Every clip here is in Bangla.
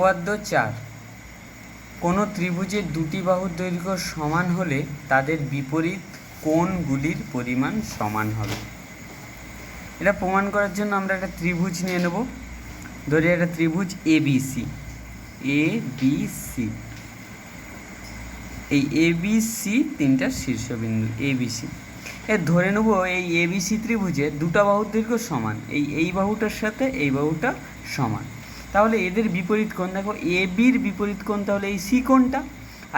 উপপাদ্য 4, কোনো ত্রিভুজের দুটি বাহুর দৈর্ঘ্য সমান হলে তাদের বিপরীত কোণগুলির পরিমাণ সমান হবে। এটা প্রমাণ করার জন্য আমরা একটা ত্রিভুজ নিয়ে নেব। ধরি একটা ত্রিভুজ এবিসি। এই এবিসি তিনটা শীর্ষবিন্দু এবিসি। ধরে নেব এই এবিসি ত্রিভুজের দুটো বাহুর দৈর্ঘ্য সমান, এই বাহুটার সাথে এই বাহুটা সমান। তাহলে এদের বিপরীত কোণ দেখো, এ বির বিপরীত কোণ তাহলে এই সি কোণটা,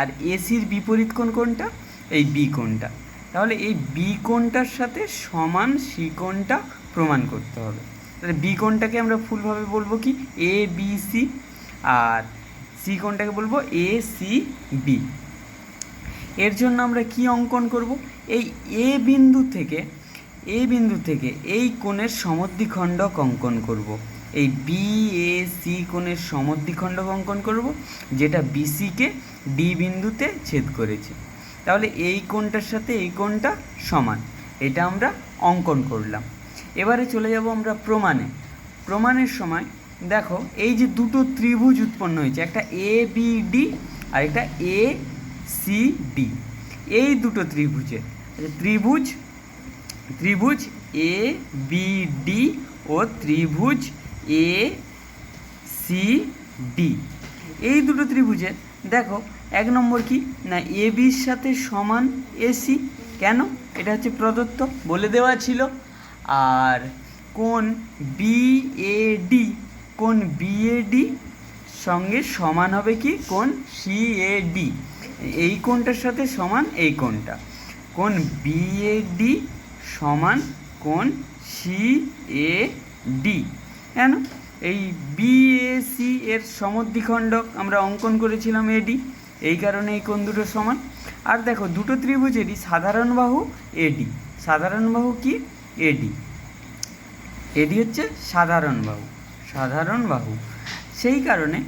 আর এসির বিপরীত কোণ কোনটা? এই বি কোণটা। তাহলে এই বি কোণটার সাথে সমান সি কোণটা প্রমাণ করতে হবে। তাহলে বি কোণটাকে আমরা ফুলভাবে বলবো কি? A B C, R C কোণটাকে বলবো এ সি বি। এর জন্য আমরা কি অঙ্কন করব? এই এ বিন্দু থেকে এই কোণের সমদ্বিখণ্ডক অঙ্কন করব। এই বি এ সি কোণের সমদ্বিখণ্ডক অঙ্কন করব, যেটা বিসিকে ডি বিন্দুতে ছেদ করেছে। তাহলে এই কোণটার সাথে এই কোণটা সমান, এটা আমরা অঙ্কন করলাম। এবারে চলে যাব আমরা প্রমাণে। প্রমাণের সময় দেখো, এই যে দুটো ত্রিভুজ উৎপন্ন হয়েছে, একটা এ বি ডি আর একটা এ সি ডি। এই দুটো ত্রিভুজের ত্রিভুজ এ বি ডি ও ত্রিভুজ এ সি ডি, এই দুটো ত্রিভুজের দেখো এক নম্বর কি না, এ বির সাথে সমান এসি। কেন? এটা হচ্ছে প্রদত্ত, বলে দেওয়া ছিল। আর কোণ বিএডি সঙ্গে সমান হবে কি? কোণ সিএডি। এই কোণটার সাথে সমান এই কোণটা। কোণ বিএডি সমান কোণ সিএডি। কেন? এই বিএসি এর সমদ্বিখণ্ডক আমরা অঙ্কন করেছিলাম এডি, এই কারণে এই কোণ দুটো সমান। আর দেখো, দুটো ত্রিভুজেরই সাধারণ বাহু এডি। সাধারণ বাহু কি? এডি। এডি হচ্ছে সাধারণ বাহু। সেই কারণে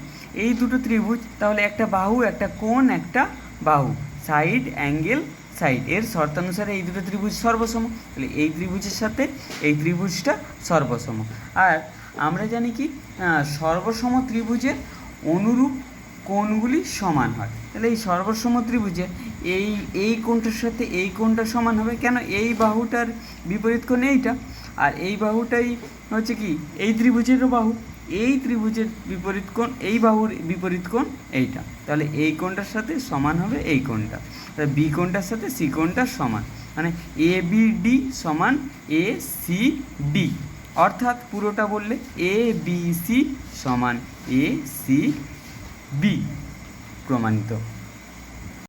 এই দুটো ত্রিভুজ, তাহলে একটা বাহু, একটা কোণ, একটা বাহু, সাইড অ্যাঙ্গেল সাইড, এর শর্তানুসারে এই দুটো ত্রিভুজ সর্বসম। তাহলে এই ত্রিভুজের সাথে এই ত্রিভুজটা সর্বসম। আর আমরা জানি কি, সর্বসম ত্রিভুজের অনুরূপ কোণগুলি সমান হয়। তাহলে এই সর্বসম ত্রিভুজের এই কোণটার সাথে এই কোণটা সমান হবে। কেন? এই বাহুটার বিপরীত কোণ এইটা, আর এই বাহুটাই হচ্ছে কি এই ত্রিভুজেরও বাহু। এই ত্রিভুজের বিপরীত কোণ, এই বাহুর বিপরীত কোণ এইটা। তাহলে এই কোণটার সাথে সমান হবে এই কোণটা। তাহলে বি কোণটার সাথে সি কোণটা সমান, মানে এ বি ডি সমান এ সি ডি। অর্থাৎ পুরোটা বললে এ বি সি সমান এ সি বি, প্রমাণিত।